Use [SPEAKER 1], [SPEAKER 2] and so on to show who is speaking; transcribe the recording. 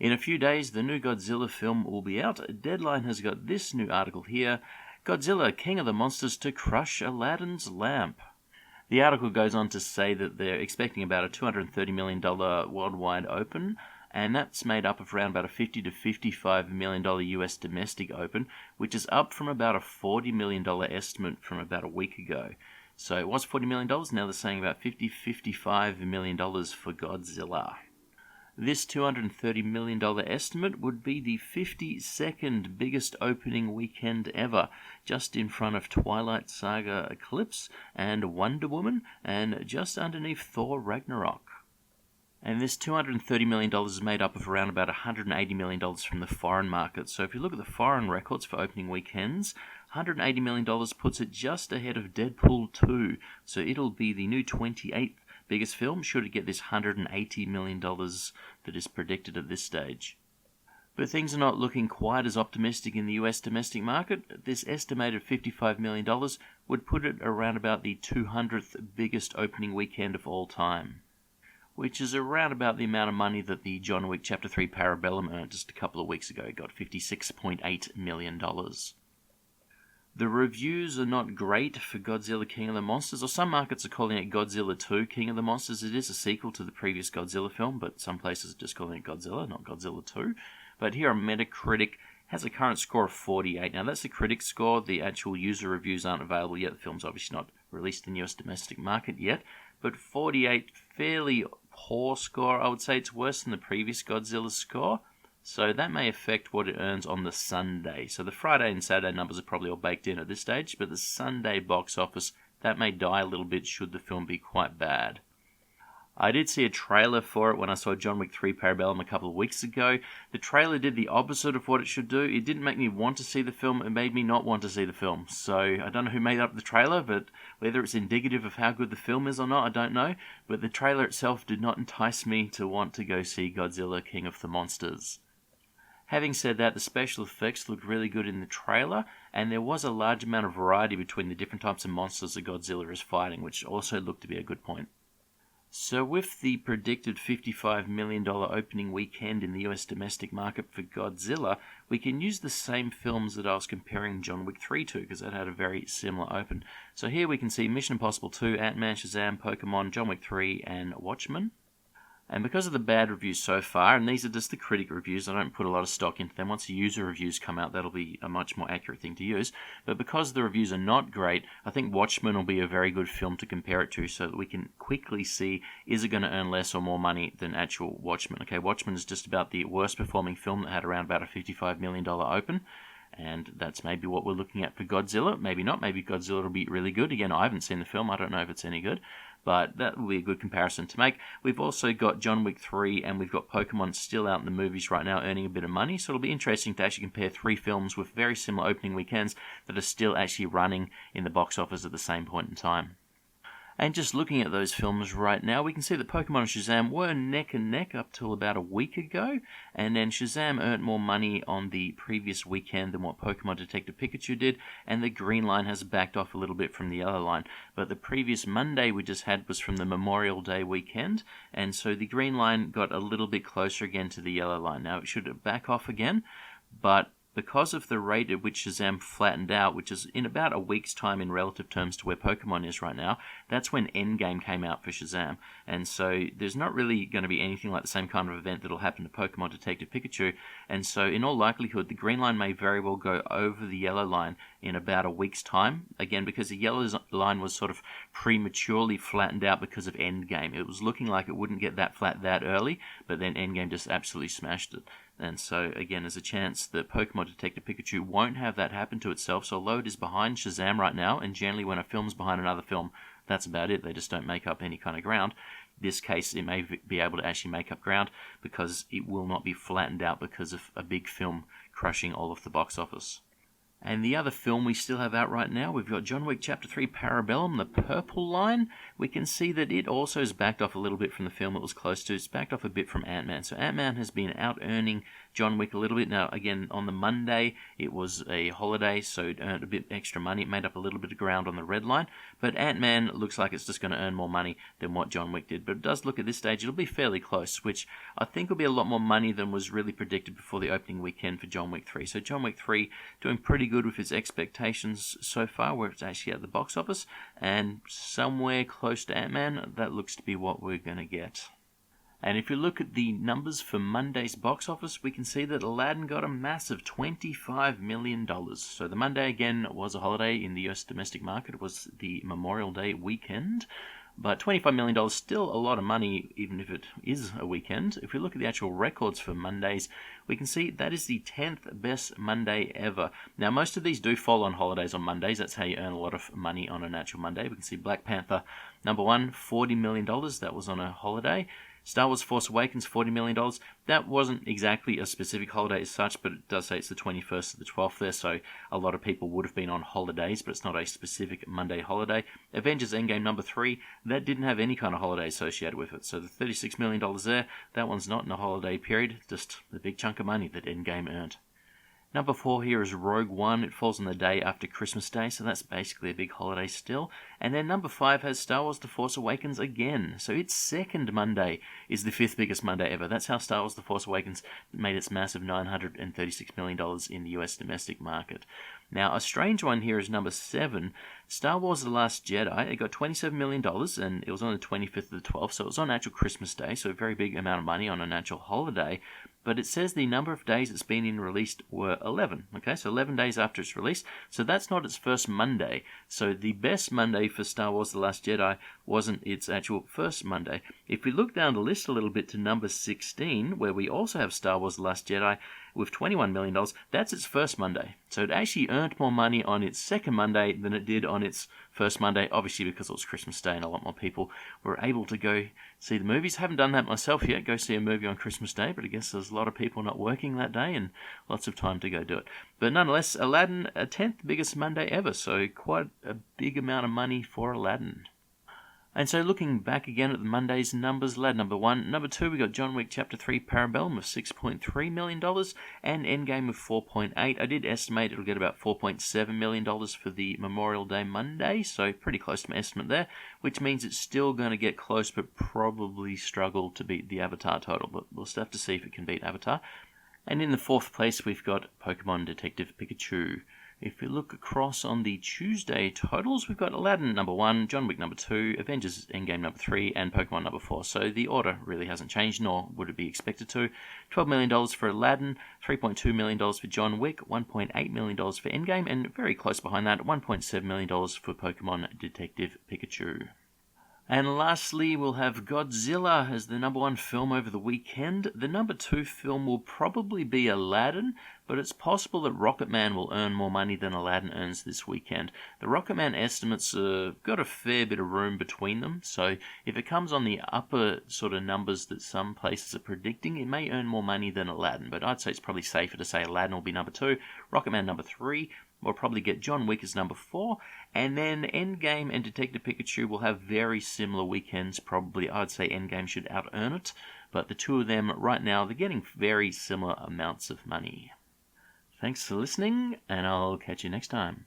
[SPEAKER 1] In a few days, the new Godzilla film will be out. Deadline has got this new article here: Godzilla, King of the Monsters to crush Aladdin's lamp. The article goes on to say that they're expecting about a $230 million worldwide open, and that's made up of around about a $50 to $55 million US domestic open, which is up from about a $40 million estimate from about a week ago. So it was $40 million, now they're saying about $55 million for Godzilla. This $230 million estimate would be the 52nd biggest opening weekend ever, just in front of Twilight Saga Eclipse and Wonder Woman, and just underneath Thor Ragnarok. And this $230 million is made up of around about $180 million from the foreign market. So if you look at the foreign records for opening weekends, $180 million puts it just ahead of Deadpool 2. So it'll be the new 28th biggest film, should it get this $180 million that is predicted at this stage. But things are not looking quite as optimistic in the US domestic market. This estimated $55 million would put it around about the 200th biggest opening weekend of all time, which is around about the amount of money that the John Wick Chapter 3 Parabellum earned just a couple of weeks ago. It got $56.8 million. The reviews are not great for Godzilla King of the Monsters, or some markets are calling it Godzilla 2 King of the Monsters. It is a sequel to the previous Godzilla film, but some places are just calling it Godzilla, not Godzilla 2. But here on Metacritic, has a current score of 48. Now that's the critic score, the actual user reviews aren't available yet. The film's obviously not released in the US domestic market yet, but 48, fairly poor score. I would say it's worse than the previous Godzilla score. So that may affect what it earns on the Sunday. So the Friday and Saturday numbers are probably all baked in at this stage, but the Sunday box office, that may die a little bit should the film be quite bad. I did see a trailer for it when I saw John Wick 3 Parabellum a couple of weeks ago. The trailer did the opposite of what it should do. It didn't make me want to see the film, it made me not want to see the film. So I don't know who made up the trailer, but whether it's indicative of how good the film is or not, I don't know. But the trailer itself did not entice me to want to go see Godzilla King of the Monsters. Having said that, the special effects looked really good in the trailer, and there was a large amount of variety between the different types of monsters that Godzilla is fighting, which also looked to be a good point. So with the predicted $55 million opening weekend in the US domestic market for Godzilla, we can use the same films that I was comparing John Wick 3 to, because that had a very similar open. So here we can see Mission Impossible 2, Ant-Man, Shazam, Pokemon, John Wick 3, and Watchmen. And because of the bad reviews so far, and these are just the critic reviews, I don't put a lot of stock into them. Once the user reviews come out, that'll be a much more accurate thing to use. But because the reviews are not great, I think Watchmen will be a very good film to compare it to, so that we can quickly see, is it going to earn less or more money than actual Watchmen. Okay, Watchmen is just about the worst performing film that had around about a $55 million open. And that's maybe what we're looking at for Godzilla. Maybe not. Maybe Godzilla will be really good. Again, I haven't seen the film. I don't know if it's any good. But that will be a good comparison to make. We've also got John Wick 3 and we've got Pokemon still out in the movies right now earning a bit of money. So it'll be interesting to actually compare three films with very similar opening weekends that are still actually running in the box office at the same point in time. And just looking at those films right now, we can see that Pokemon and Shazam were neck and neck up till about a week ago, and then Shazam earned more money on the previous weekend than what Pokemon Detective Pikachu did, and the green line has backed off a little bit from the yellow line. But the previous Monday we just had was from the Memorial Day weekend, and so the green line got a little bit closer again to the yellow line. Now it should back off again, but because of the rate at which Shazam flattened out, which is in about a week's time in relative terms to where Pokemon is right now, that's when Endgame came out for Shazam. And so there's not really going to be anything like the same kind of event that'll happen to Pokemon Detective Pikachu. And so in all likelihood, the green line may very well go over the yellow line in about a week's time. Again, because the yellow line was sort of prematurely flattened out because of Endgame. It was looking like it wouldn't get that flat that early, but then Endgame just absolutely smashed it. And so, again, there's a chance that Pokemon Detective Pikachu won't have that happen to itself. So although it is behind Shazam right now, and generally when a film's behind another film, that's about it. They just don't make up any kind of ground. This case, it may be able to actually make up ground because it will not be flattened out because of a big film crushing all of the box office. And the other film we still have out right now, we've got John Wick Chapter 3 Parabellum, the purple line. We can see that it also has backed off a little bit from the film it was close to. It's backed off a bit from Ant-Man. So Ant-Man has been out-earning John Wick a little bit. Now, again, on the Monday, it was a holiday, so it earned a bit extra money. It made up a little bit of ground on the red line. But Ant-Man looks like it's just going to earn more money than what John Wick did. But it does look at this stage, it'll be fairly close, which I think will be a lot more money than was really predicted before the opening weekend for John Wick 3. So John Wick 3 doing pretty good with its expectations so far, where it's actually at the box office, and somewhere close to Ant-Man, that looks to be what we're going to get. And if you look at the numbers for Monday's box office, we can see that Aladdin got a massive $25 million. So the Monday, again, was a holiday in the US domestic market. It was the Memorial Day weekend. But $25 million is still a lot of money, even if it is a weekend. If we look at the actual records for Mondays, we can see that is the 10th best Monday ever. Now, most of these do fall on holidays on Mondays. That's how you earn a lot of money on an actual Monday. We can see Black Panther, number one, $40 million. That was on a holiday. Star Wars Force Awakens, $40 million. That wasn't exactly a specific holiday as such, but it does say it's the 21st to the 12th there, so a lot of people would have been on holidays, but it's not a specific Monday holiday. Avengers Endgame number 3, that didn't have any kind of holiday associated with it, so the $36 million there, that one's not in a holiday period, just the big chunk of money that Endgame earned. Number 4 here is Rogue One. It falls on the day after Christmas Day, so that's basically a big holiday still. And then number 5 has Star Wars The Force Awakens again. So its second Monday is the 5th biggest Monday ever. That's how Star Wars The Force Awakens made its massive $936 million in the US domestic market. Now, a strange one here is number 7, Star Wars The Last Jedi. It got $27 million, and it was on the 25th of the 12th, so it was on actual Christmas Day, so a very big amount of money on an actual holiday. But it says the number of days it's been in released were 11. Okay, so 11 days after its release. So that's not its first Monday. So the best Monday for Star Wars The Last Jedi wasn't its actual first Monday. If we look down the list a little bit to number 16, where we also have Star Wars The Last Jedi with $21 million, that's its first Monday. So it actually earned more money on its second Monday than it did on its first Monday, obviously because it was Christmas Day and a lot more people were able to go see the movies. Haven't done that myself yet, go see a movie on Christmas Day, but I guess there's a lot of people not working that day and lots of time to go do it. But nonetheless, Aladdin, a 10th biggest Monday ever, so quite a big amount of money for Aladdin. And so looking back again at the Monday's numbers, Aladdin number 1. Number 2, we got John Wick Chapter 3 Parabellum of $6.3 million and Endgame of $4.8. I did estimate it'll get about $4.7 million for the Memorial Day Monday, so pretty close to my estimate there, which means it's still going to get close but probably struggle to beat the Avatar total, but we'll still have to see if it can beat Avatar. And in the 4th place, we've got Pokemon Detective Pikachu. If we look across on the Tuesday totals, we've got Aladdin number 1, John Wick number 2, Avengers Endgame number 3, and Pokemon number 4. So the order really hasn't changed, nor would it be expected to. $12 million for Aladdin, $3.2 million for John Wick, $1.8 million for Endgame, and very close behind that, $1.7 million for Pokemon Detective Pikachu. And lastly, we'll have Godzilla as the number 1 film over the weekend. The number 2 film will probably be Aladdin, but it's possible that Rocketman will earn more money than Aladdin earns this weekend. The Rocketman estimates have got a fair bit of room between them, so if it comes on the upper sort of numbers that some places are predicting, it may earn more money than Aladdin, but I'd say it's probably safer to say Aladdin will be number 2, Rocketman number 3, we'll probably get John Wick as number 4, and then Endgame and Detective Pikachu will have very similar weekends. Probably, I'd say Endgame should out-earn it, but the two of them, right now, they're getting very similar amounts of money. Thanks for listening, and I'll catch you next time.